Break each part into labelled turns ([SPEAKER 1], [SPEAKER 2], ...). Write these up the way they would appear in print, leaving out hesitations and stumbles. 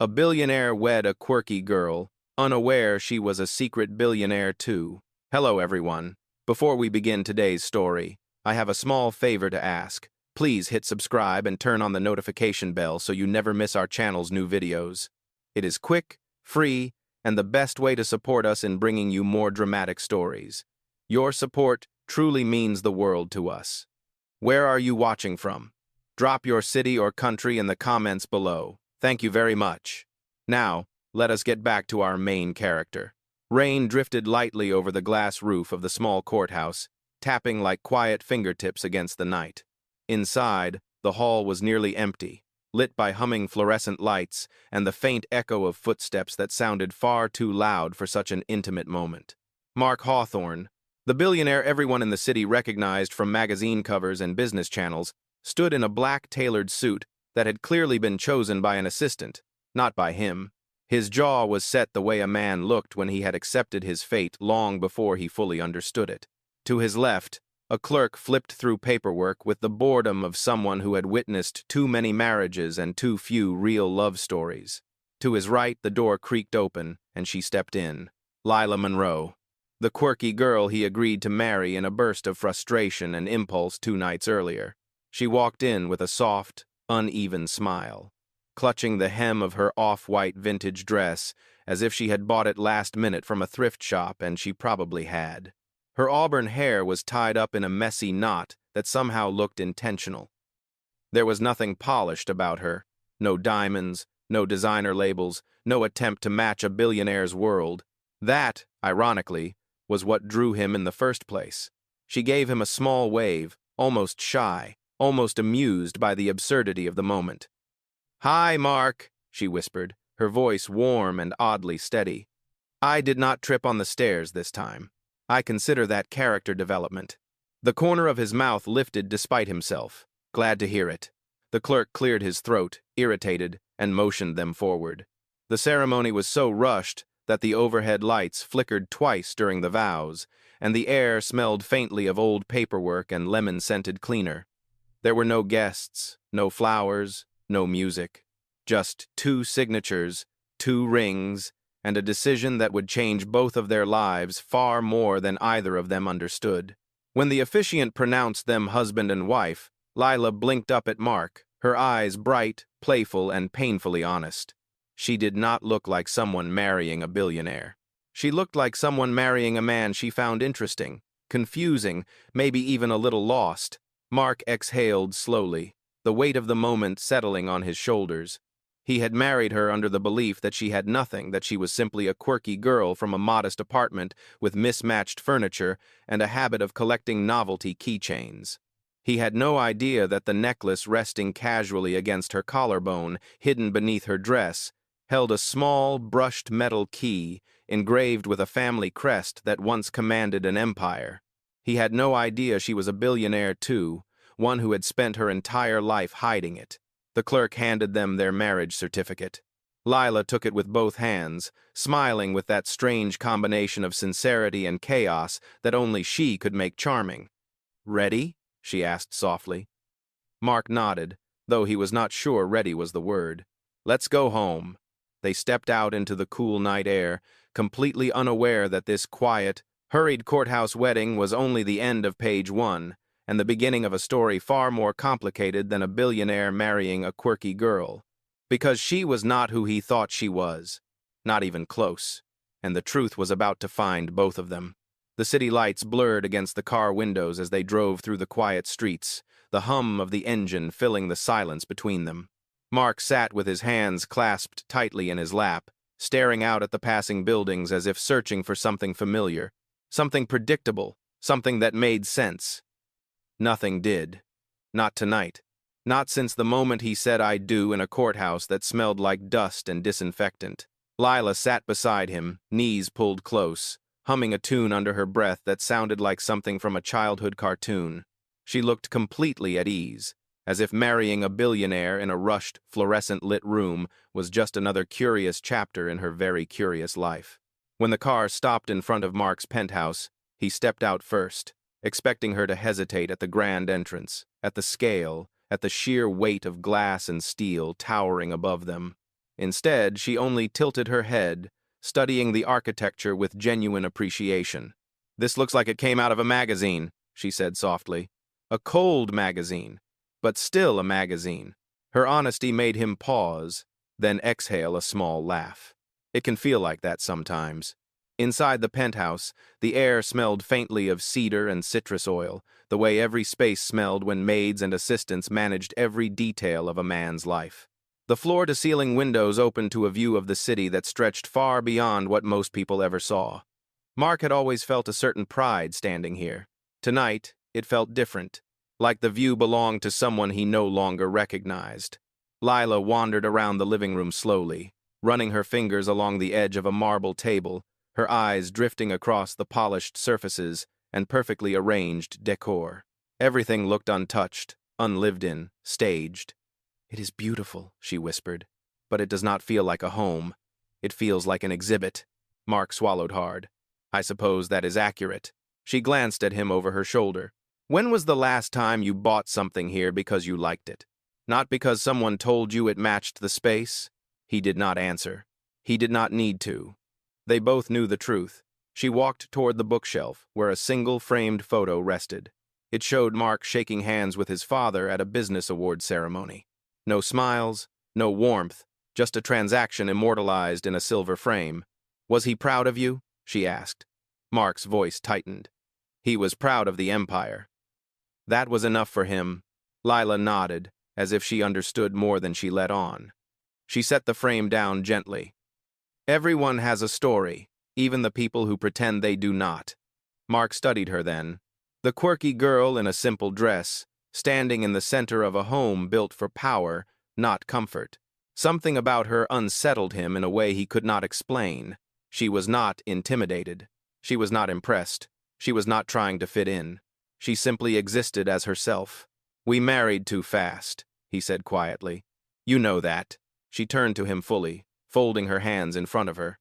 [SPEAKER 1] A billionaire wed a quirky girl, unaware she was a secret billionaire too. Hello everyone. Before we begin today's story, I have a small favor to ask. Please hit subscribe and turn on the notification bell so you never miss our channel's new videos. It is quick, free, and the best way to support us in bringing you more dramatic stories. Your support truly means the world to us. Where are you watching from? Drop your city or country in the comments below. Thank you very much. Now, let us get back to our main character. Rain drifted lightly over the glass roof of the small courthouse, tapping like quiet fingertips against the night. Inside, the hall was nearly empty, lit by humming fluorescent lights and the faint echo of footsteps that sounded far too loud for such an intimate moment. Mark Hawthorne, the billionaire everyone in the city recognized from magazine covers and business channels, stood in a black tailored suit that had clearly been chosen by an assistant, not by him. His jaw was set the way a man looked when he had accepted his fate long before he fully understood it. To his left, a clerk flipped through paperwork with the boredom of someone who had witnessed too many marriages and too few real love stories. To his right, the door creaked open, and she stepped in. Lila Monroe, the quirky girl he agreed to marry in a burst of frustration and impulse 2 nights earlier. She walked in with a soft, uneven smile, clutching the hem of her off-white vintage dress as if she had bought it last minute from a thrift shop, and she probably had. Her auburn hair was tied up in a messy knot that somehow looked intentional. There was nothing polished about her, no diamonds, no designer labels, no attempt to match a billionaire's world. That, ironically, was what drew him in the first place. She gave him a small wave, almost shy, almost amused by the absurdity of the moment. "Hi, Mark," she whispered, her voice warm and oddly steady. "I did not trip on the stairs this time. I consider that character development." The corner of his mouth lifted despite himself. "Glad to hear it." The clerk cleared his throat, irritated, and motioned them forward. The ceremony was so rushed that the overhead lights flickered twice during the vows, and the air smelled faintly of old paperwork and lemon-scented cleaner. There were no guests, no flowers, no music. Just 2 signatures, 2 rings, and a decision that would change both of their lives far more than either of them understood. When the officiant pronounced them husband and wife, Lila blinked up at Mark, her eyes bright, playful, and painfully honest. She did not look like someone marrying a billionaire. She looked like someone marrying a man she found interesting, confusing, maybe even a little lost. Mark exhaled slowly, the weight of the moment settling on his shoulders. He had married her under the belief that she had nothing, that she was simply a quirky girl from a modest apartment with mismatched furniture and a habit of collecting novelty keychains. He had no idea that the necklace resting casually against her collarbone, hidden beneath her dress, held a small, brushed metal key engraved with a family crest that once commanded an empire. He had no idea she was a billionaire too, one who had spent her entire life hiding it. The clerk handed them their marriage certificate. Lila took it with both hands, smiling with that strange combination of sincerity and chaos that only she could make charming. "Ready?" she asked softly. Mark nodded, though he was not sure ready was the word. "Let's go home." They stepped out into the cool night air, completely unaware that this quiet, hurried courthouse wedding was only the end of page 1, and the beginning of a story far more complicated than a billionaire marrying a quirky girl. Because she was not who he thought she was, not even close, and the truth was about to find both of them. The city lights blurred against the car windows as they drove through the quiet streets, the hum of the engine filling the silence between them. Mark sat with his hands clasped tightly in his lap, staring out at the passing buildings as if searching for something familiar, something predictable, something that made sense. Nothing did. Not tonight. Not since the moment he said "I do" in a courthouse that smelled like dust and disinfectant. Lila sat beside him, knees pulled close, humming a tune under her breath that sounded like something from a childhood cartoon. She looked completely at ease, as if marrying a billionaire in a rushed, fluorescent-lit room was just another curious chapter in her very curious life. When the car stopped in front of Mark's penthouse, he stepped out first, expecting her to hesitate at the grand entrance, at the scale, at the sheer weight of glass and steel towering above them. Instead, she only tilted her head, studying the architecture with genuine appreciation. "This looks like it came out of a magazine," she said softly. "A cold magazine, but still a magazine." Her honesty made him pause, then exhale a small laugh. It can feel like that sometimes. Inside the penthouse, the air smelled faintly of cedar and citrus oil, the way every space smelled when maids and assistants managed every detail of a man's life. The floor-to-ceiling windows opened to a view of the city that stretched far beyond what most people ever saw. Mark had always felt a certain pride standing here. Tonight, it felt different, like the view belonged to someone he no longer recognized. Lila wandered around the living room slowly, running her fingers along the edge of a marble table, her eyes drifting across the polished surfaces and perfectly arranged decor. Everything looked untouched, unlived in, staged. "It is beautiful," she whispered, "but it does not feel like a home. It feels like an exhibit." Mark swallowed hard. "I suppose that is accurate." She glanced at him over her shoulder. "When was the last time you bought something here because you liked it? Not because someone told you it matched the space?" He did not answer. He did not need to. They both knew the truth. She walked toward the bookshelf, where a single framed photo rested. It showed Mark shaking hands with his father at a business award ceremony. No smiles, no warmth, just a transaction immortalized in a silver frame. "Was he proud of you?" she asked. Mark's voice tightened. He was proud of the empire. That was enough for him. Lila nodded, as if she understood more than she let on. She set the frame down gently. "Everyone has a story, even the people who pretend they do not." Mark studied her then. The quirky girl in a simple dress, standing in the center of a home built for power, not comfort. Something about her unsettled him in a way he could not explain. She was not intimidated. She was not impressed. She was not trying to fit in. She simply existed as herself. "We married too fast," he said quietly. "You know that." She turned to him fully, folding her hands in front of her.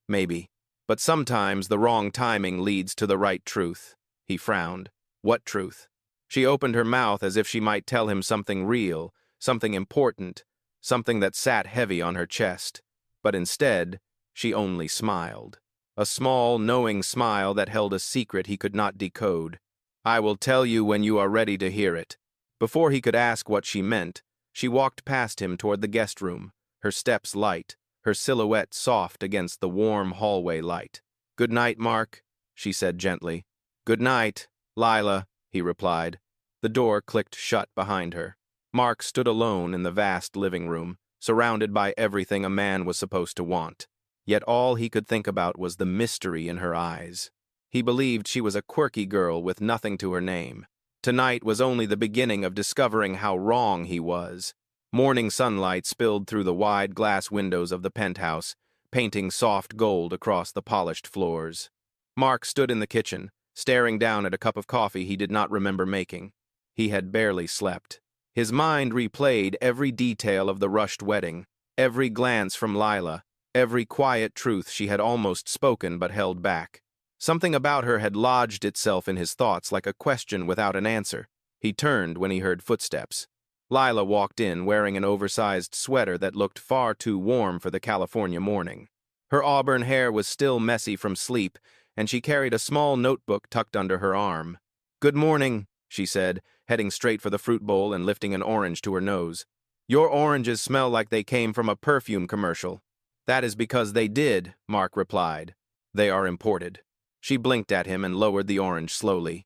[SPEAKER 1] "Maybe. But sometimes the wrong timing leads to the right truth." He frowned. "What truth?" She opened her mouth as if she might tell him something real, something important, something that sat heavy on her chest. But instead, she only smiled. A small, knowing smile that held a secret he could not decode. "I will tell you when you are ready to hear it." Before he could ask what she meant, she walked past him toward the guest room, her steps light, her silhouette soft against the warm hallway light. "Good night, Mark," she said gently. "Good night, Lila," he replied. The door clicked shut behind her. Mark stood alone in the vast living room, surrounded by everything a man was supposed to want. Yet all he could think about was the mystery in her eyes. He believed she was a quirky girl with nothing to her name. Tonight was only the beginning of discovering how wrong he was. Morning sunlight spilled through the wide glass windows of the penthouse, painting soft gold across the polished floors. Mark stood in the kitchen, staring down at a cup of coffee he did not remember making. He had barely slept. His mind replayed every detail of the rushed wedding, every glance from Lila, every quiet truth she had almost spoken but held back. Something about her had lodged itself in his thoughts like a question without an answer. He turned when he heard footsteps. Lila walked in wearing an oversized sweater that looked far too warm for the California morning. Her auburn hair was still messy from sleep, and she carried a small notebook tucked under her arm. "Good morning," she said, heading straight for the fruit bowl and lifting an orange to her nose. "Your oranges smell like they came from a perfume commercial." "That is because they did," Mark replied. "They are imported." She blinked at him and lowered the orange slowly.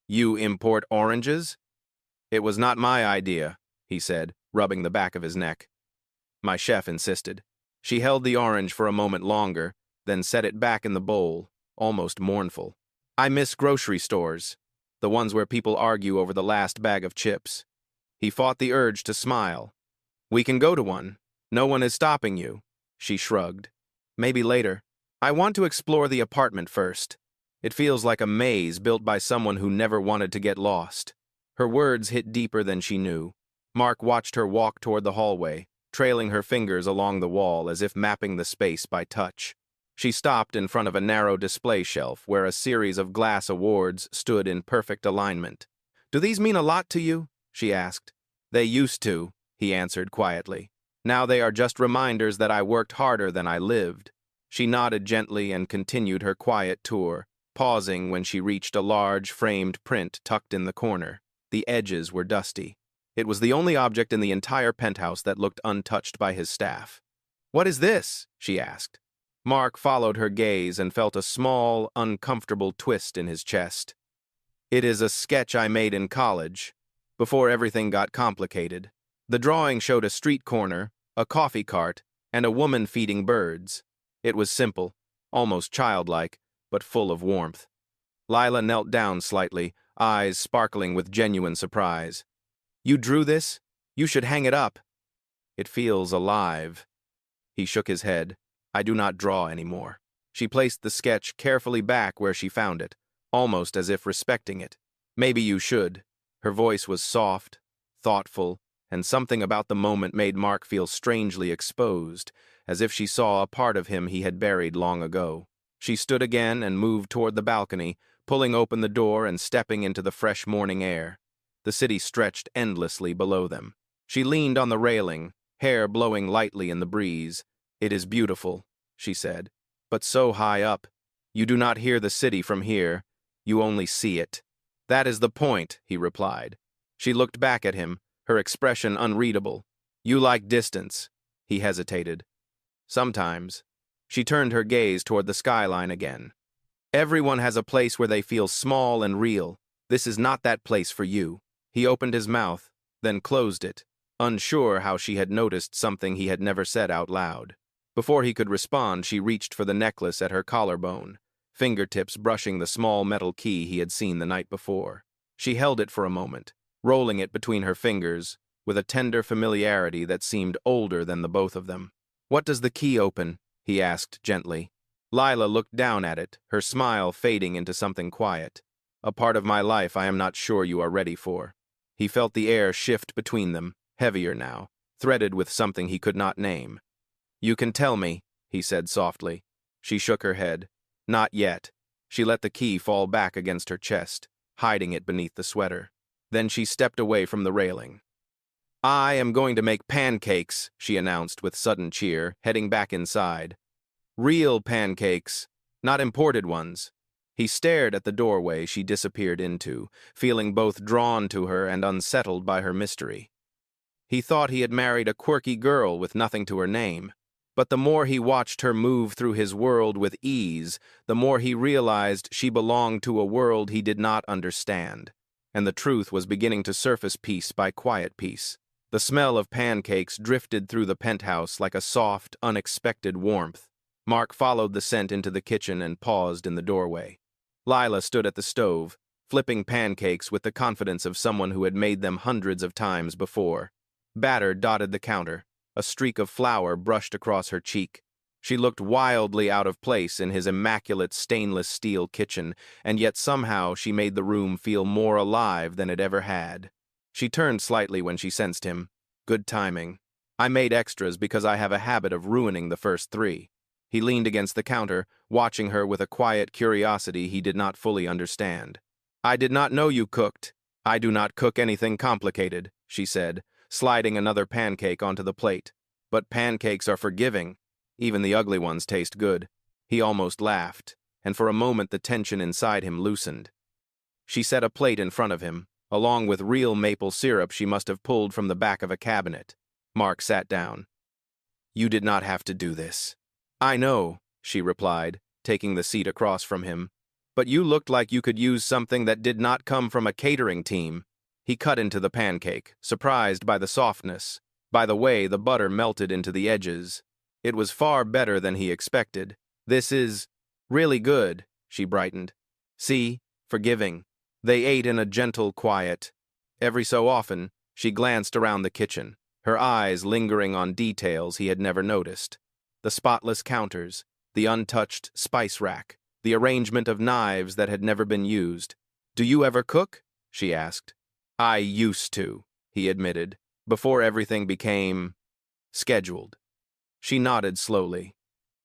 [SPEAKER 1] "You import oranges?" "It was not my idea," he said, rubbing the back of his neck. "My chef insisted." She held the orange for a moment longer, then set it back in the bowl, almost mournful. "I miss grocery stores, the ones where people argue over the last bag of chips." He fought the urge to smile. "We can go to one. No one is stopping you." She shrugged. "Maybe later. I want to explore the apartment first. It feels like a maze built by someone who never wanted to get lost." Her words hit deeper than she knew. Mark watched her walk toward the hallway, trailing her fingers along the wall as if mapping the space by touch. She stopped in front of a narrow display shelf where a series of glass awards stood in perfect alignment. "Do these mean a lot to you?" she asked. "They used to," he answered quietly. Now they are just reminders that I worked harder than I lived. She nodded gently and continued her quiet tour, pausing when she reached a large framed print tucked in the corner. The edges were dusty. It was the only object in the entire penthouse that looked untouched by his staff. "What is this?" she asked. Mark followed her gaze and felt a small, uncomfortable twist in his chest. "It is a sketch I made in college, before everything got complicated." The drawing showed a street corner, a coffee cart, and a woman feeding birds. It was simple, almost childlike, but full of warmth. Lila knelt down slightly, eyes sparkling with genuine surprise. "You drew this? You should hang it up." "It feels alive." He shook his head. "I do not draw anymore." She placed the sketch carefully back where she found it, almost as if respecting it. "Maybe you should." Her voice was soft, thoughtful, and something about the moment made Mark feel strangely exposed, as if she saw a part of him he had buried long ago. She stood again and moved toward the balcony, pulling open the door and stepping into the fresh morning air. The city stretched endlessly below them. She leaned on the railing, hair blowing lightly in the breeze. "It is beautiful," she said, "but so high up. You do not hear the city from here. You only see it." "That is the point," he replied. She looked back at him, her expression unreadable. "You like distance." He hesitated. "Sometimes." She turned her gaze toward the skyline again. "Everyone has a place where they feel small and real. This is not that place for you." He opened his mouth, then closed it, unsure how she had noticed something he had never said out loud. Before he could respond, she reached for the necklace at her collarbone, fingertips brushing the small metal key he had seen the night before. She held it for a moment, rolling it between her fingers, with a tender familiarity that seemed older than the both of them. "What does the key open?" he asked gently. Lila looked down at it, her smile fading into something quiet. "A part of my life I am not sure you are ready for." He felt the air shift between them, heavier now, threaded with something he could not name. "You can tell me," he said softly. She shook her head. "Not yet." She let the key fall back against her chest, hiding it beneath the sweater. Then she stepped away from the railing. "I am going to make pancakes," she announced with sudden cheer, heading back inside. "Real pancakes, not imported ones." He stared at the doorway she disappeared into, feeling both drawn to her and unsettled by her mystery. He thought he had married a quirky girl with nothing to her name, but the more he watched her move through his world with ease, the more he realized she belonged to a world he did not understand, and the truth was beginning to surface piece by quiet piece. The smell of pancakes drifted through the penthouse like a soft, unexpected warmth. Mark followed the scent into the kitchen and paused in the doorway. Lila stood at the stove, flipping pancakes with the confidence of someone who had made them hundreds of times before. Batter dotted the counter. A streak of flour brushed across her cheek. She looked wildly out of place in his immaculate stainless steel kitchen, and yet somehow she made the room feel more alive than it ever had. She turned slightly when she sensed him. Good timing. "I made extras because I have a habit of ruining the first three." He leaned against the counter, watching her with a quiet curiosity he did not fully understand. "I did not know you cooked." "I do not cook anything complicated," she said, sliding another pancake onto the plate. "But pancakes are forgiving. Even the ugly ones taste good." He almost laughed, and for a moment the tension inside him loosened. She set a plate in front of him, along with real maple syrup she must have pulled from the back of a cabinet. Mark sat down. "You did not have to do this." "I know," she replied, taking the seat across from him. "But you looked like you could use something that did not come from a catering team." He cut into the pancake, surprised by the softness, by the way the butter melted into the edges. It was far better than he expected. "This is really good," she brightened. "See, forgiving." They ate in a gentle quiet. Every so often, she glanced around the kitchen, her eyes lingering on details he had never noticed. The spotless counters, the untouched spice rack, the arrangement of knives that had never been used. "Do you ever cook?" she asked. "I used to," he admitted, "before everything became scheduled." She nodded slowly.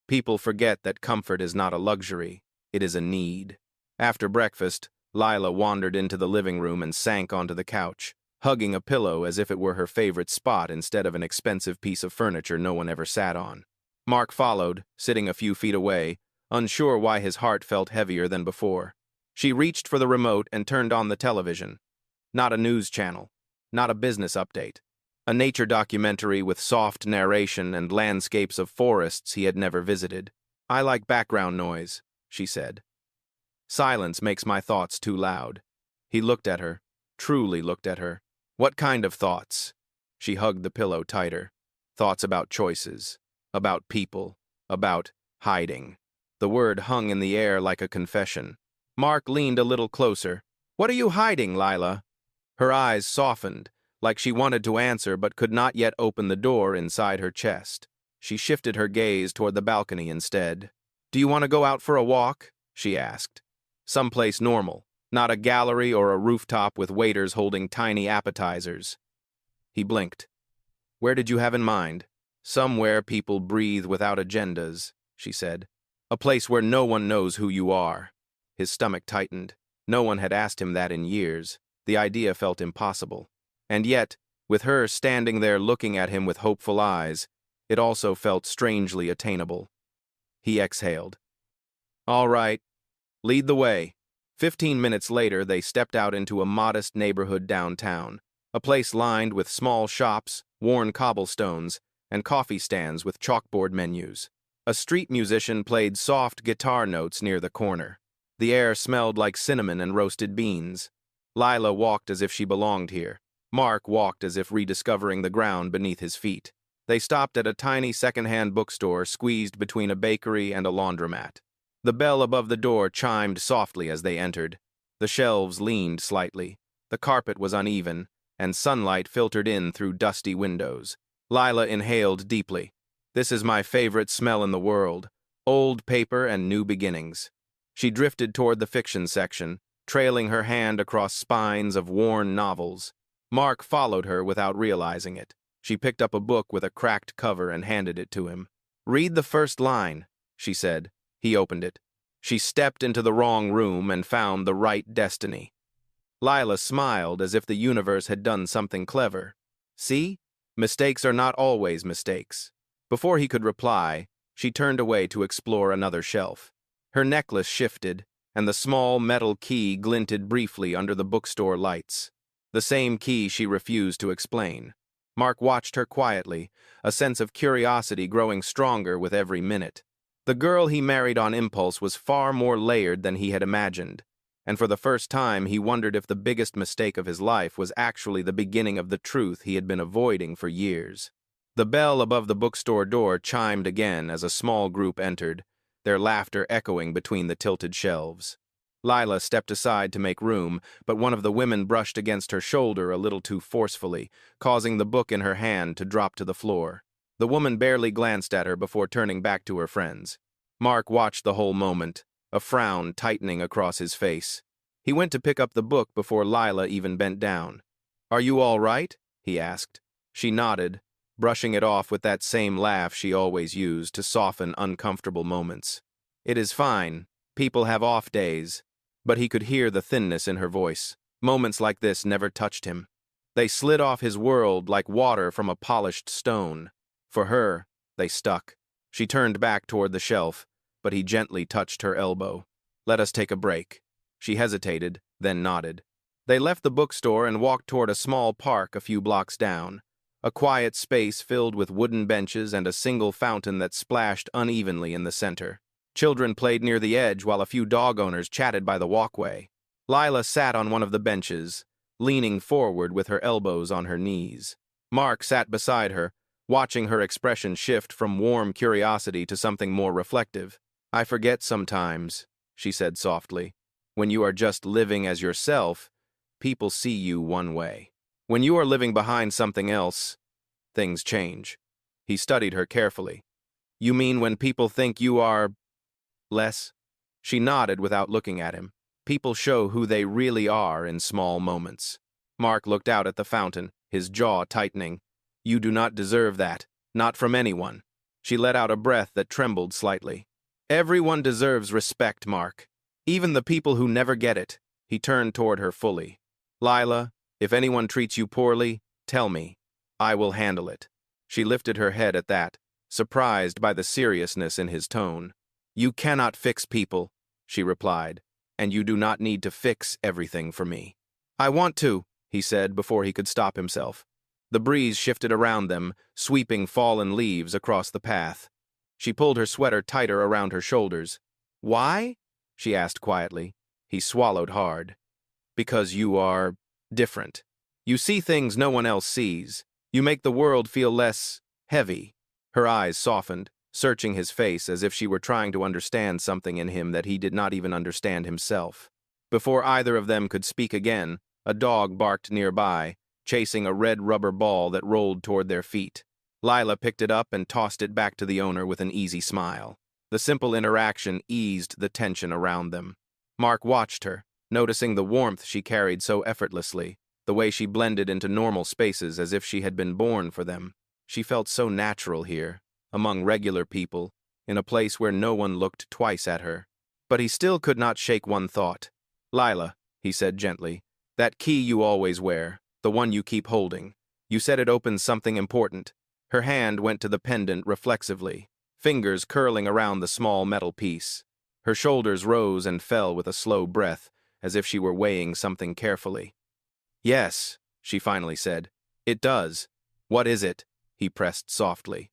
[SPEAKER 1] People forget that comfort is not a luxury, it is a need. After breakfast, Lila wandered into the living room and sank onto the couch, hugging a pillow as if it were her favorite spot instead of an expensive piece of furniture no one ever sat on. Mark followed, sitting a few feet away, unsure why his heart felt heavier than before. She reached for the remote and turned on the television. Not a news channel, not a business update. A nature documentary with soft narration and landscapes of forests he had never visited. "I like background noise," she said. "Silence makes my thoughts too loud." He looked at her, truly looked at her. "What kind of thoughts?" She hugged the pillow tighter. "Thoughts about choices, about people, about hiding." The word hung in the air like a confession. Mark leaned a little closer. "What are you hiding, Lila?" Her eyes softened, like she wanted to answer but could not yet open the door inside her chest. She shifted her gaze toward the balcony instead. "Do you want to go out for a walk?" she asked. "Someplace normal, not a gallery or a rooftop with waiters holding tiny appetizers." He blinked. "Where did you have in mind?" "Somewhere people breathe without agendas," she said. "A place where no one knows who you are." His stomach tightened. No one had asked him that in years. The idea felt impossible. And yet, with her standing there looking at him with hopeful eyes, it also felt strangely attainable. He exhaled. "All right, lead the way." 15 minutes later, they stepped out into a modest neighborhood downtown, a place lined with small shops, worn cobblestones, and coffee stands with chalkboard menus. A street musician played soft guitar notes near the corner. The air smelled like cinnamon and roasted beans. Lila walked as if she belonged here. Mark walked as if rediscovering the ground beneath his feet. They stopped at a tiny second-hand bookstore squeezed between a bakery and a laundromat. The bell above the door chimed softly as they entered. The shelves leaned slightly. The carpet was uneven, and sunlight filtered in through dusty windows. Lila inhaled deeply. "This is my favorite smell in the world. Old paper and new beginnings." She drifted toward the fiction section, trailing her hand across spines of worn novels. Mark followed her without realizing it. She picked up a book with a cracked cover and handed it to him. "Read the first line," she said. He opened it. She stepped into the wrong room and found the right destiny. Lila smiled as if the universe had done something clever. "See? Mistakes are not always mistakes." Before he could reply, she turned away to explore another shelf. Her necklace shifted, and the small metal key glinted briefly under the bookstore lights. The same key she refused to explain. Mark watched her quietly, a sense of curiosity growing stronger with every minute. The girl he married on impulse was far more layered than he had imagined, and for the first time he wondered if the biggest mistake of his life was actually the beginning of the truth he had been avoiding for years. The bell above the bookstore door chimed again as a small group entered, their laughter echoing between the tilted shelves. Lila stepped aside to make room, but one of the women brushed against her shoulder a little too forcefully, causing the book in her hand to drop to the floor. The woman barely glanced at her before turning back to her friends. Mark watched the whole moment, a frown tightening across his face. He went to pick up the book before Lila even bent down. "Are you all right?" he asked. She nodded, brushing it off with that same laugh she always used to soften uncomfortable moments. "It is fine. People have off days." But he could hear the thinness in her voice. Moments like this never touched him. They slid off his world like water from a polished stone. For her, they stuck. She turned back toward the shelf, but he gently touched her elbow. "Let us take a break." She hesitated, then nodded. They left the bookstore and walked toward a small park a few blocks down. A quiet space filled with wooden benches and a single fountain that splashed unevenly in the center. Children played near the edge while a few dog owners chatted by the walkway. Lila sat on one of the benches, leaning forward with her elbows on her knees. Mark sat beside her, watching her expression shift from warm curiosity to something more reflective. "I forget sometimes," she said softly. "When you are just living as yourself, people see you one way. When you are living behind something else, things change." He studied her carefully. "You mean when people think you are less?" She nodded without looking at him. "People show who they really are in small moments." Mark looked out at the fountain, his jaw tightening. "You do not deserve that, not from anyone." She let out a breath that trembled slightly. "Everyone deserves respect, Mark. Even the people who never get it." He turned toward her fully. "Lila, If anyone treats you poorly, tell me. I will handle it. She lifted her head at that, surprised by the seriousness in his tone. You cannot fix people, she replied, and you do not need to fix everything for me. I want to, he said before he could stop himself. The breeze shifted around them, sweeping fallen leaves across the path. She pulled her sweater tighter around her shoulders. Why? She asked quietly. He swallowed hard. Because you are different. You see things no one else sees. You make the world feel less heavy. Her eyes softened, searching his face as if she were trying to understand something in him that he did not even understand himself. Before either of them could speak again, a dog barked nearby, chasing a red rubber ball that rolled toward their feet. Lila picked it up and tossed it back to the owner with an easy smile. The simple interaction eased the tension around them. Mark watched her, noticing the warmth she carried so effortlessly, the way she blended into normal spaces as if she had been born for them. She felt so natural here, among regular people, in a place where no one looked twice at her. But he still could not shake one thought. Lila, he said gently, that key you always wear, the one you keep holding. You said it opens something important. Her hand went to the pendant reflexively, fingers curling around the small metal piece. Her shoulders rose and fell with a slow breath, as if she were weighing something carefully. Yes, she finally said. It does. What is it? He pressed softly.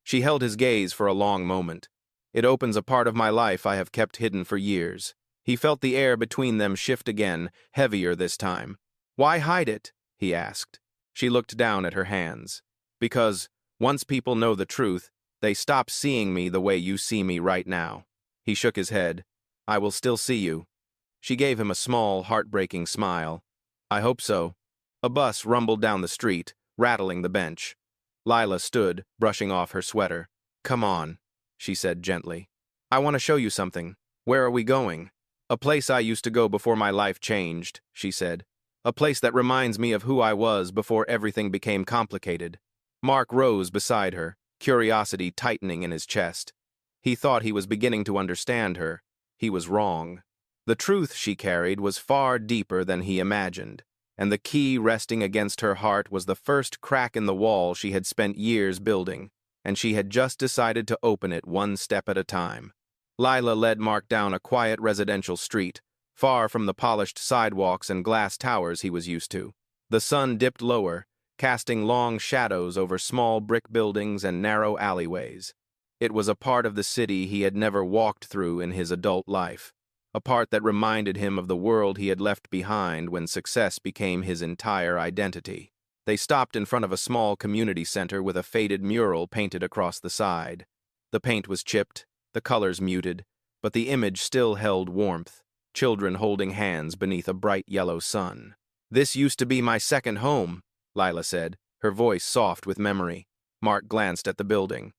[SPEAKER 1] She held his gaze for a long moment. It opens a part of my life I have kept hidden for years. He felt the air between them shift again, heavier this time. Why hide it? He asked. She looked down at her hands. Because, once people know the truth, they stop seeing me the way you see me right now. He shook his head. I will still see you. She gave him a small, heartbreaking smile. I hope so. A bus rumbled down the street, rattling the bench. Lila stood, brushing off her sweater. Come on, she said gently. I want to show you something. Where are we going? A place I used to go before my life changed, she said. A place that reminds me of who I was before everything became complicated. Mark rose beside her, curiosity tightening in his chest. He thought he was beginning to understand her. He was wrong. The truth she carried was far deeper than he imagined, and the key resting against her heart was the first crack in the wall she had spent years building, and she had just decided to open it one step at a time. Lila led Mark down a quiet residential street, far from the polished sidewalks and glass towers he was used to. The sun dipped lower, casting long shadows over small brick buildings and narrow alleyways. It was a part of the city he had never walked through in his adult life, a part that reminded him of the world he had left behind when success became his entire identity. They stopped in front of a small community center with a faded mural painted across the side. The paint was chipped, the colors muted, but the image still held warmth, children holding hands beneath a bright yellow sun. This used to be my second home, Lila said, her voice soft with memory. Mark glanced at the building.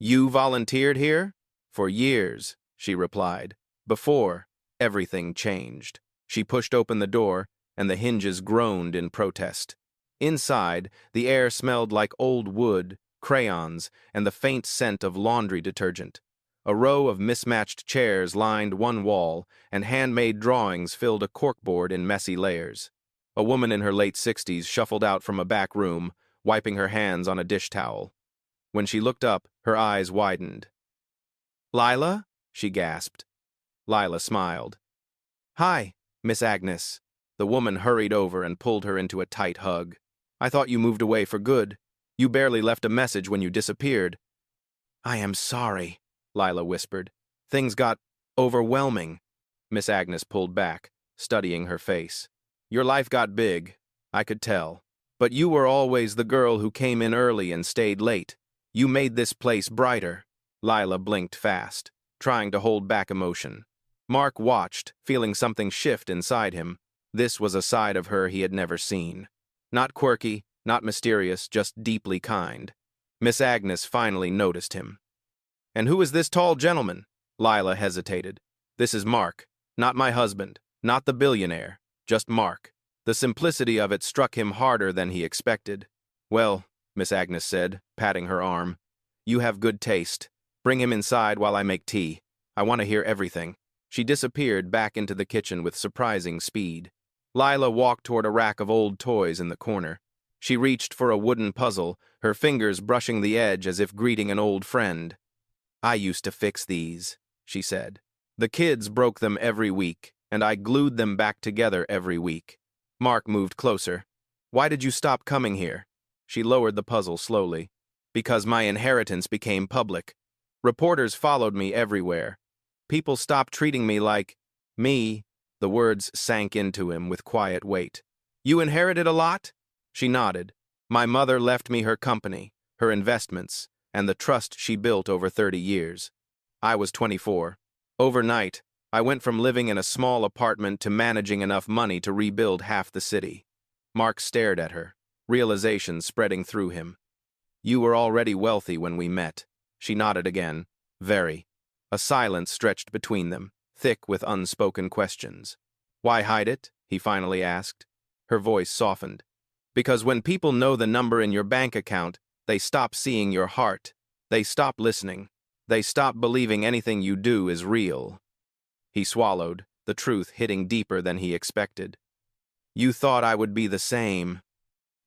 [SPEAKER 1] You volunteered here? For years, she replied. Before, everything changed. She pushed open the door, and the hinges groaned in protest. Inside, the air smelled like old wood, crayons, and the faint scent of laundry detergent. A row of mismatched chairs lined one wall, and handmade drawings filled a corkboard in messy layers. A woman in her late 60s shuffled out from a back room, wiping her hands on a dish towel. When she looked up, her eyes widened. Lila? She gasped. Lila smiled. Hi, Miss Agnes. The woman hurried over and pulled her into a tight hug. I thought you moved away for good. You barely left a message when you disappeared. I am sorry, Lila whispered. Things got overwhelming. Miss Agnes pulled back, studying her face. Your life got big, I could tell. But you were always the girl who came in early and stayed late. You made this place brighter. Lila blinked fast, trying to hold back emotion. Mark watched, feeling something shift inside him. This was a side of her he had never seen. Not quirky, not mysterious, just deeply kind. Miss Agnes finally noticed him. And who is this tall gentleman? Lila hesitated. This is Mark, not my husband, not the billionaire, just Mark. The simplicity of it struck him harder than he expected. Well, Miss Agnes said, patting her arm, you have good taste. Bring him inside while I make tea. I want to hear everything. She disappeared back into the kitchen with surprising speed. Lila walked toward a rack of old toys in the corner. She reached for a wooden puzzle, her fingers brushing the edge as if greeting an old friend. I used to fix these, she said. The kids broke them every week, and I glued them back together every week. Mark moved closer. Why did you stop coming here? She lowered the puzzle slowly. Because my inheritance became public. Reporters followed me everywhere. People stopped treating me like me. The words sank into him with quiet weight. You inherited a lot? She nodded. My mother left me her company, her investments, and the trust she built over 30 years. I was 24. Overnight, I went from living in a small apartment to managing enough money to rebuild half the city. Mark stared at her, realization spreading through him. You were already wealthy when we met. She nodded again. Very. A silence stretched between them, thick with unspoken questions. Why hide it? He finally asked. Her voice softened. Because when people know the number in your bank account, they stop seeing your heart. They stop listening. They stop believing anything you do is real. He swallowed, the truth hitting deeper than he expected. You thought I would be the same.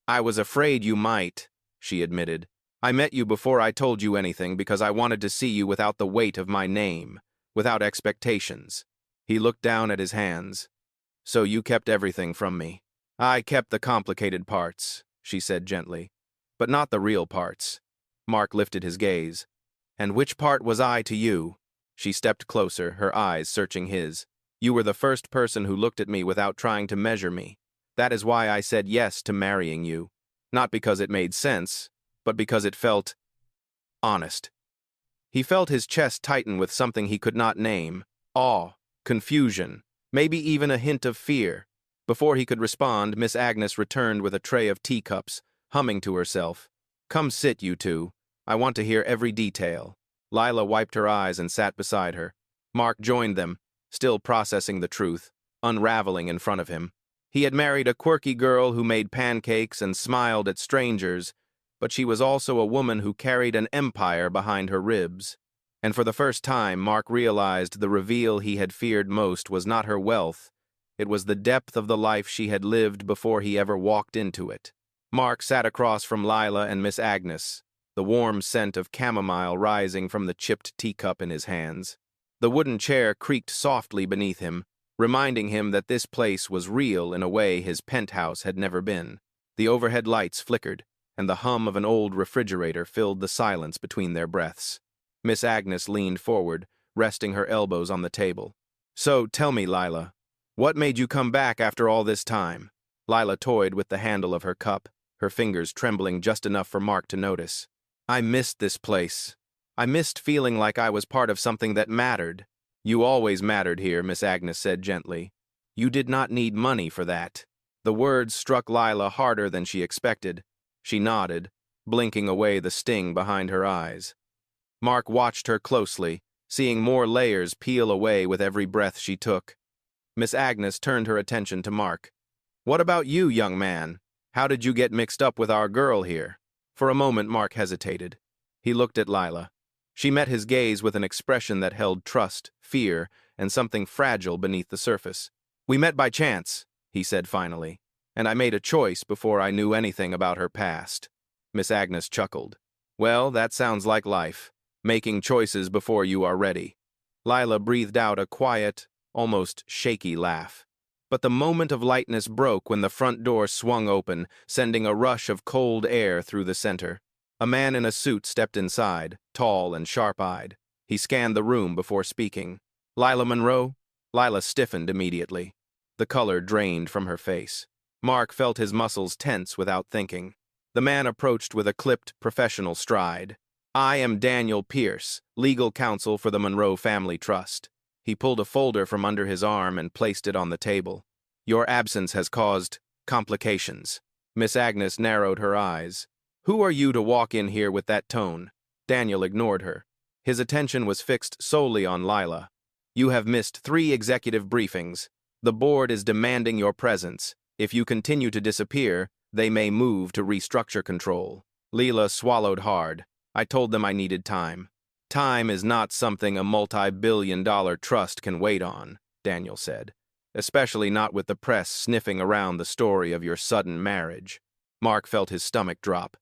[SPEAKER 1] I was afraid you might, she admitted. I met you before I told you anything because I wanted to see you without the weight of my name, without expectations. He looked down at his hands. So you kept everything from me. I kept the complicated parts, she said gently, but not the real parts. Mark lifted his gaze. And which part was I to you? She stepped closer, her eyes searching his. You were the first person who looked at me without trying to measure me. That is why I said yes to marrying you. Not because it made sense, but because it felt honest. He felt his chest tighten with something he could not name. Awe, confusion, maybe even a hint of fear. Before he could respond, Miss Agnes returned with a tray of teacups, humming to herself. Come sit, you two. I want to hear every detail. Lila wiped her eyes and sat beside her. Mark joined them, still processing the truth, unraveling in front of him. He had married a quirky girl who made pancakes and smiled at strangers, but she was also a woman who carried an empire behind her ribs. And for the first time, Mark realized the reveal he had feared most was not her wealth. It was the depth of the life she had lived before he ever walked into it. Mark sat across from Lila and Miss Agnes, the warm scent of chamomile rising from the chipped teacup in his hands. The wooden chair creaked softly beneath him, reminding him that this place was real in a way his penthouse had never been. The overhead lights flickered, and the hum of an old refrigerator filled the silence between their breaths. Miss Agnes leaned forward, resting her elbows on the table. So, tell me, Lila, what made you come back after all this time? Lila toyed with the handle of her cup, her fingers trembling just enough for Mark to notice. I missed this place. I missed feeling like I was part of something that mattered. You always mattered here, Miss Agnes said gently. You did not need money for that. The words struck Lila harder than she expected. She nodded, blinking away the sting behind her eyes. Mark watched her closely, seeing more layers peel away with every breath she took. Miss Agnes turned her attention to Mark. What about you, young man? How did you get mixed up with our girl here? For a moment, Mark hesitated. He looked at Lila. She met his gaze with an expression that held trust, fear, and something fragile beneath the surface. We met by chance, he said finally, and I made a choice before I knew anything about her past. Miss Agnes chuckled. Well, that sounds like life, making choices before you are ready. Lila breathed out a quiet, almost shaky laugh. But the moment of lightness broke when the front door swung open, sending a rush of cold air through the center. A man in a suit stepped inside, tall and sharp-eyed. He scanned the room before speaking. Lila Monroe? Lila stiffened immediately. The color drained from her face. Mark felt his muscles tense without thinking. The man approached with a clipped, professional stride. I am Daniel Pierce, legal counsel for the Monroe Family Trust. He pulled a folder from under his arm and placed it on the table. Your absence has caused complications. Miss Agnes narrowed her eyes. Who are you to walk in here with that tone? Daniel ignored her. His attention was fixed solely on Lila. You have missed 3 executive briefings. The board is demanding your presence. If you continue to disappear, they may move to restructure control. Lila swallowed hard. I told them I needed time. Time is not something a multi-billion-dollar trust can wait on, Daniel said. especially not with the press sniffing around the story of your sudden marriage. Mark felt his stomach drop.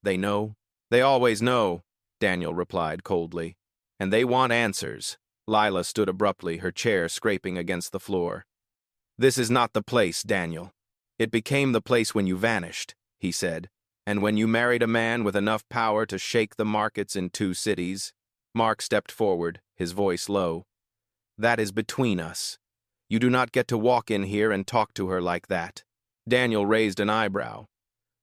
[SPEAKER 1] They know? They always know, Daniel replied coldly. And they want answers. Lila stood abruptly, her chair scraping against the floor. This is not the place, Daniel. It became the place when you vanished, he said. And when you married a man with enough power to shake the markets in 2 cities. Mark stepped forward, his voice low. That is between us. You do not get to walk in here and talk to her like that. Daniel raised an eyebrow.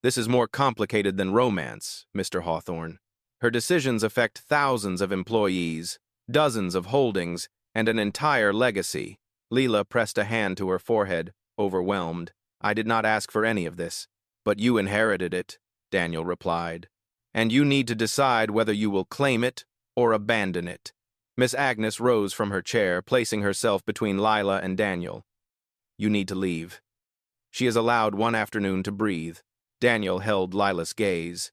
[SPEAKER 1] This is more complicated than romance, Mr. Hawthorne. Her decisions affect thousands of employees, dozens of holdings, and an entire legacy. Lila pressed a hand to her forehead, overwhelmed. I did not ask for any of this. But you inherited it, Daniel replied. And you need to decide whether you will claim it or abandon it. Miss Agnes rose from her chair, placing herself between Lila and Daniel. You need to leave. She is allowed 1 afternoon to breathe. Daniel held Lila's gaze.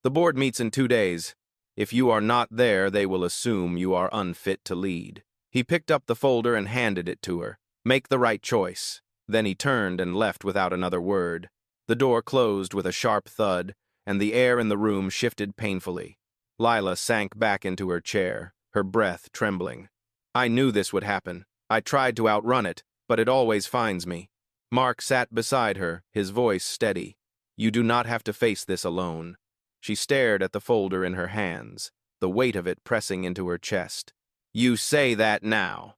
[SPEAKER 1] The board meets in 2 days. If you are not there, they will assume you are unfit to lead. He picked up the folder and handed it to her. Make the right choice. Then he turned and left without another word. The door closed with a sharp thud, and the air in the room shifted painfully. Lila sank back into her chair, her breath trembling. I knew this would happen. I tried to outrun it, but it always finds me. Mark sat beside her, his voice steady. You do not have to face this alone. She stared at the folder in her hands, the weight of it pressing into her chest. You say that now.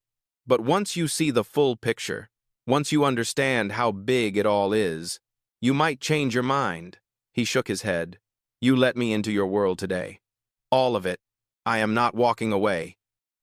[SPEAKER 1] But once you see the full picture, once you understand how big it all is, you might change your mind. He shook his head. You let me into your world today. All of it. I am not walking away.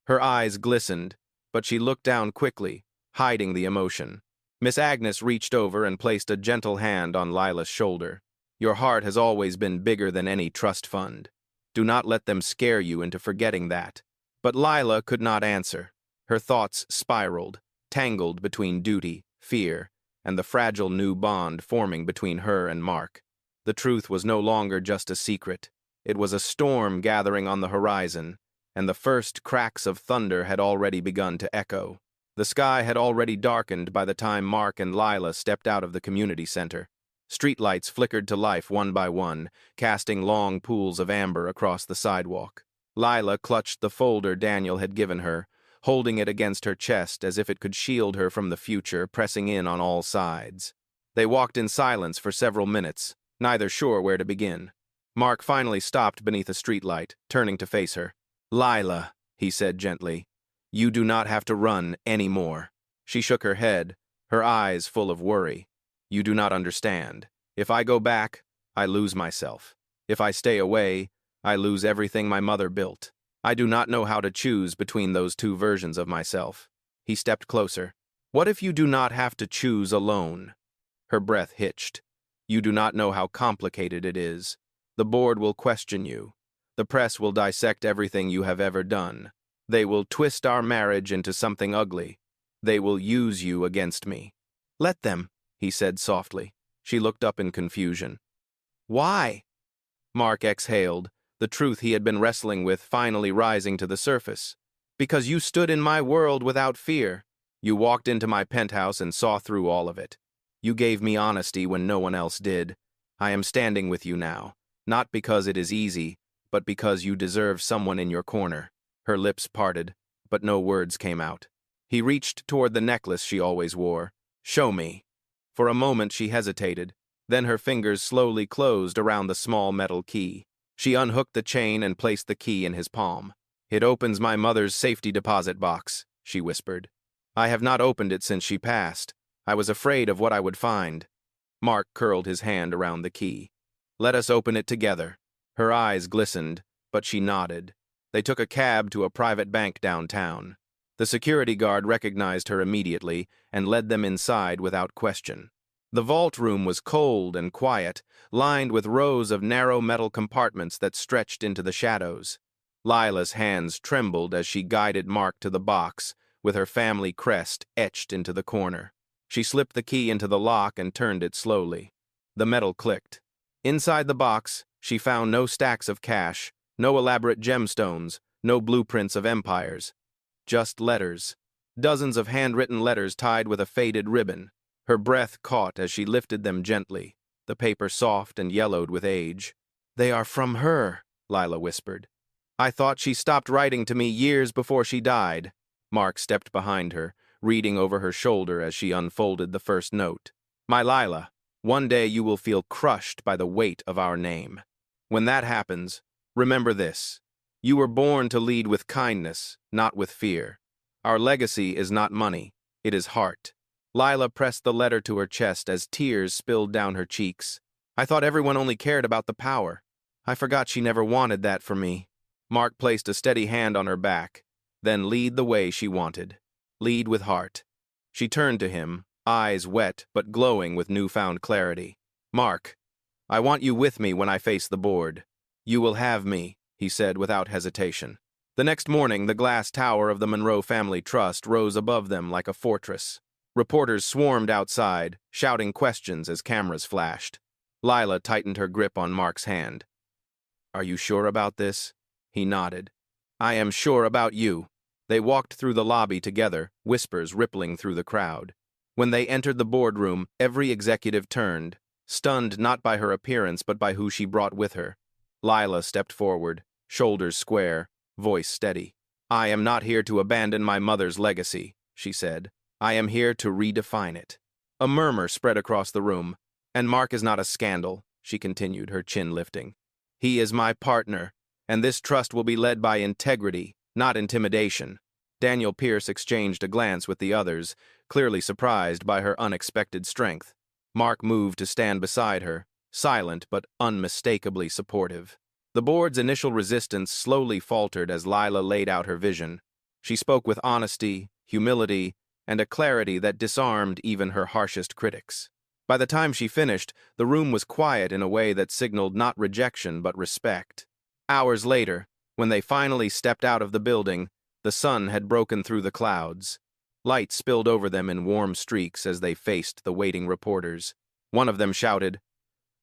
[SPEAKER 1] Her eyes glistened, but she looked down quickly, hiding the emotion. Miss Agnes reached over and placed a gentle hand on Lila's shoulder. Your heart has always been bigger than any trust fund. Do not let them scare you into forgetting that. But Lila could not answer. Her thoughts spiraled, tangled between duty, fear, and the fragile new bond forming between her and Mark. The truth was no longer just a secret. It was a storm gathering on the horizon, and the first cracks of thunder had already begun to echo. The sky had already darkened by the time Mark and Lila stepped out of the community center. Streetlights flickered to life one by one, casting long pools of amber across the sidewalk. Lila clutched the folder Daniel had given her, holding it against her chest as if it could shield her from the future, pressing in on all sides. They walked in silence for several minutes, neither sure where to begin. Mark finally stopped beneath a streetlight, turning to face her. Lila, he said gently, you do not have to run anymore. She shook her head, her eyes full of worry. You do not understand. If I go back, I lose myself. If I stay away, I lose everything my mother built. I do not know how to choose between those 2 versions of myself. He stepped closer. What if you do not have to choose alone? Her breath hitched. You do not know how complicated it is. The board will question you. The press will dissect everything you have ever done. They will twist our marriage into something ugly. They will use you against me. Let them, he said softly. She looked up in confusion. Why? Mark exhaled, the truth he had been wrestling with finally rising to the surface. Because you stood in my world without fear. You walked into my penthouse and saw through all of it. You gave me honesty when no one else did. I am standing with you now, not because it is easy, but because you deserve someone in your corner. Her lips parted, but no words came out. He reached toward the necklace she always wore. Show me. For a moment she hesitated, then her fingers slowly closed around the small metal key. She unhooked the chain and placed the key in his palm. It opens my mother's safety deposit box, she whispered. I have not opened it since she passed. I was afraid of what I would find. Mark curled his hand around the key. Let us open it together. Her eyes glistened, but she nodded. They took a cab to a private bank downtown. The security guard recognized her immediately and led them inside without question. The vault room was cold and quiet, lined with rows of narrow metal compartments that stretched into the shadows. Lila's hands trembled as she guided Mark to the box, with her family crest etched into the corner. She slipped the key into the lock and turned it slowly. The metal clicked. Inside the box, she found no stacks of cash, no elaborate gemstones, no blueprints of empires. Just letters. dozens of handwritten letters tied with a faded ribbon. Her breath caught as she lifted them gently, the paper soft and yellowed with age. "They are from her," Lila whispered. "I thought she stopped writing to me years before she died." Mark stepped behind her, reading over her shoulder as she unfolded the first note. "My Lila, one day you will feel crushed by the weight of our name. When that happens, remember this. You were born to lead with kindness, not with fear. Our legacy is not money, it is heart." Lila pressed the letter to her chest as tears spilled down her cheeks. "I thought everyone only cared about the power. I forgot she never wanted that for me." Mark placed a steady hand on her back. "Then lead the way she wanted. Lead with heart." She turned to him, eyes wet but glowing with newfound clarity. "Mark, I want you with me when I face the board." "You will have me," he said without hesitation. The next morning, the glass tower of the Monroe Family Trust rose above them like a fortress. Reporters swarmed outside, shouting questions as cameras flashed. Lila tightened her grip on Mark's hand. "Are you sure about this?" He nodded. "I am sure about you." They walked through the lobby together, whispers rippling through the crowd. When they entered the boardroom, every executive turned, stunned not by her appearance but by who she brought with her. Lila stepped forward, shoulders square, voice steady. "I am not here to abandon my mother's legacy," she said. "I am here to redefine it." A murmur spread across the room. "And Mark is not a scandal," she continued, her chin lifting. "He is my partner, and this trust will be led by integrity, not intimidation." Daniel Pierce exchanged a glance with the others, clearly surprised by her unexpected strength. Mark moved to stand beside her, silent but unmistakably supportive. The board's initial resistance slowly faltered as Lila laid out her vision. She spoke with honesty, humility, and a clarity that disarmed even her harshest critics. By the time she finished, the room was quiet in a way that signaled not rejection but respect. Hours later, when they finally stepped out of the building, the sun had broken through the clouds. Light spilled over them in warm streaks as they faced the waiting reporters. One of them shouted,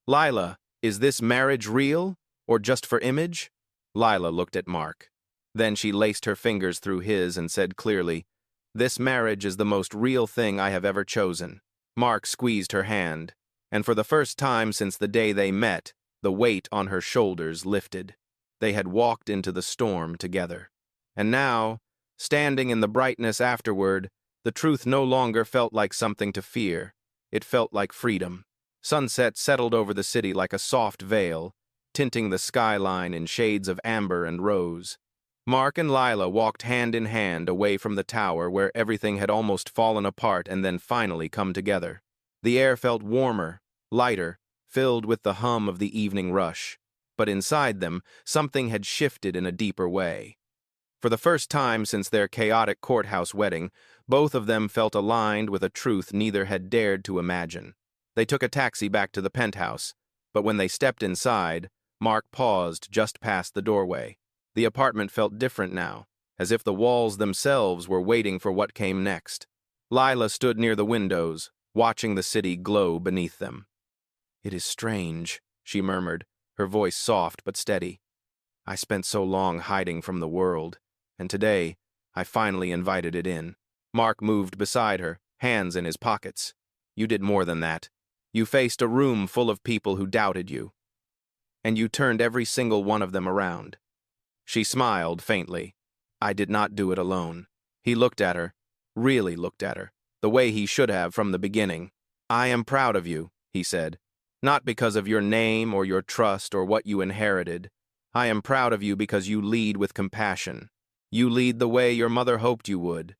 [SPEAKER 1] "Lila, is this marriage real, or just for image?" Lila looked at Mark. Then she laced her fingers through his and said clearly, "This marriage is the most real thing I have ever chosen." Mark squeezed her hand, and for the first time since the day they met, the weight on her shoulders lifted. They had walked into the storm together. And now, standing in the brightness afterward, the truth no longer felt like something to fear. It felt like freedom. Sunset settled over the city like a soft veil, tinting the skyline in shades of amber and rose. Mark and Lila walked hand in hand away from the tower where everything had almost fallen apart and then finally come together. The air felt warmer, lighter, filled with the hum of the evening rush. But inside them, something had shifted in a deeper way. For the first time since their chaotic courthouse wedding, both of them felt aligned with a truth neither had dared to imagine. They took a taxi back to the penthouse, but when they stepped inside, Mark paused just past the doorway. The apartment felt different now, as if the walls themselves were waiting for what came next. Lila stood near the windows, watching the city glow beneath them. "It is strange," she murmured, her voice soft but steady. "I spent so long hiding from the world, and today I finally invited it in." Mark moved beside her, hands in his pockets. "You did more than that. You faced a room full of people who doubted you, and you turned every single one of them around." She smiled faintly. "I did not do it alone." He looked at her, really looked at her, the way he should have from the beginning. "I am proud of you," he said, "not because of your name or your trust or what you inherited. I am proud of you because you lead with compassion. You lead the way your mother hoped you would."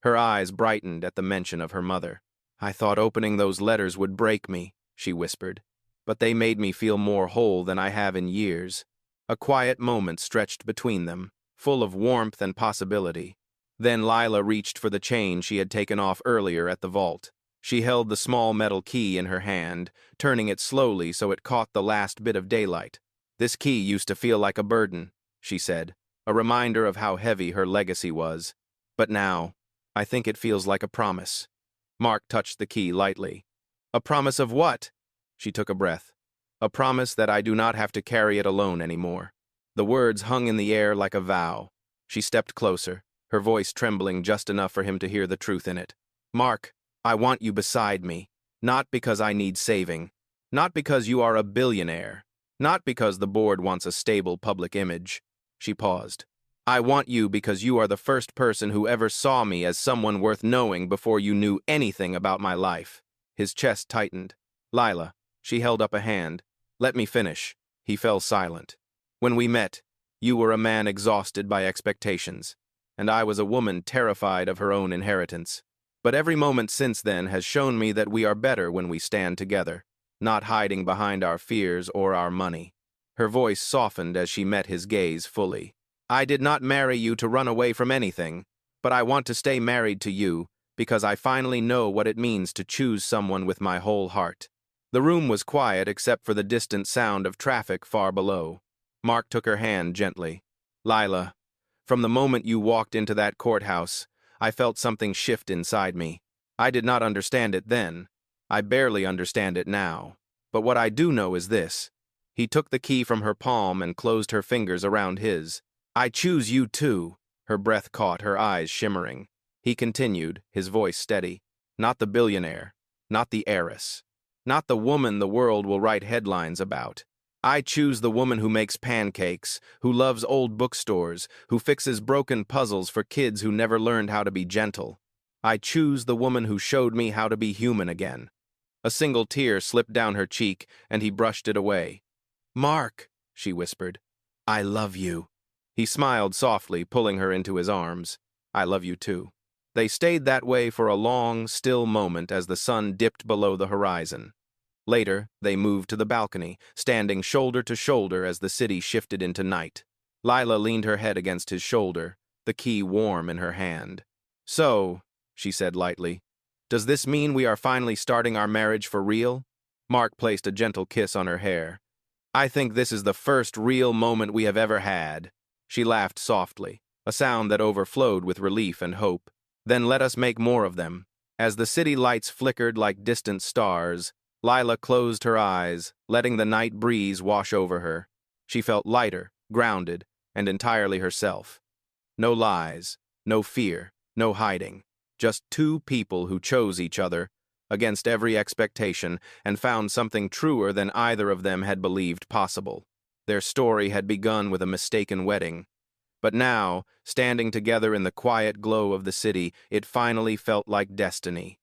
[SPEAKER 1] Her eyes brightened at the mention of her mother. "I thought opening those letters would break me," she whispered, "but they made me feel more whole than I have in years." A quiet moment stretched between them, full of warmth and possibility. Then Lila reached for the chain she had taken off earlier at the vault. She held the small metal key in her hand, turning it slowly so it caught the last bit of daylight. "This key used to feel like a burden," she said, a reminder of how heavy her legacy was. "But now, I think it feels like a promise." Mark touched the key lightly. "A promise of what?" She took a breath. "A promise that I do not have to carry it alone anymore." The words hung in the air like a vow. She stepped closer, her voice trembling just enough for him to hear the truth in it. "Mark, I want you beside me, not because I need saving, not because you are a billionaire, not because the board wants a stable public image." She paused. "I want you because you are the first person who ever saw me as someone worth knowing before you knew anything about my life." His chest tightened. "Lila," she held up a hand. "Let me finish." He fell silent. "When we met, you were a man exhausted by expectations, and I was a woman terrified of her own inheritance. But every moment since then has shown me that we are better when we stand together, not hiding behind our fears or our money." Her voice softened as she met his gaze fully. "I did not marry you to run away from anything, but I want to stay married to you because I finally know what it means to choose someone with my whole heart." The room was quiet except for the distant sound of traffic far below. Mark took her hand gently. "Lila, from the moment you walked into that courthouse, I felt something shift inside me. I did not understand it then. I barely understand it now. But what I do know is this." He took the key from her palm and closed her fingers around his. "I choose you too." Her breath caught, her eyes shimmering. He continued, his voice steady. "Not the billionaire, not the heiress, not the woman the world will write headlines about. I choose the woman who makes pancakes, who loves old bookstores, who fixes broken puzzles for kids who never learned how to be gentle. I choose the woman who showed me how to be human again." A single tear slipped down her cheek, and he brushed it away. "Mark," she whispered, "I love you." He smiled softly, pulling her into his arms. "I love you too." They stayed that way for a long, still moment as the sun dipped below the horizon. Later, they moved to the balcony, standing shoulder to shoulder as the city shifted into night. Lila leaned her head against his shoulder, the key warm in her hand. "So," she said lightly, "does this mean we are finally starting our marriage for real?" Mark placed a gentle kiss on her hair. "I think this is the first real moment we have ever had." She laughed softly, a sound that overflowed with relief and hope. "Then let us make more of them." As the city lights flickered like distant stars, Lila closed her eyes, letting the night breeze wash over her. She felt lighter, grounded, and entirely herself. No lies, no fear, no hiding. Just two people who chose each other, against every expectation, and found something truer than either of them had believed possible. Their story had begun with a mistaken wedding. But now, standing together in the quiet glow of the city, it finally felt like destiny.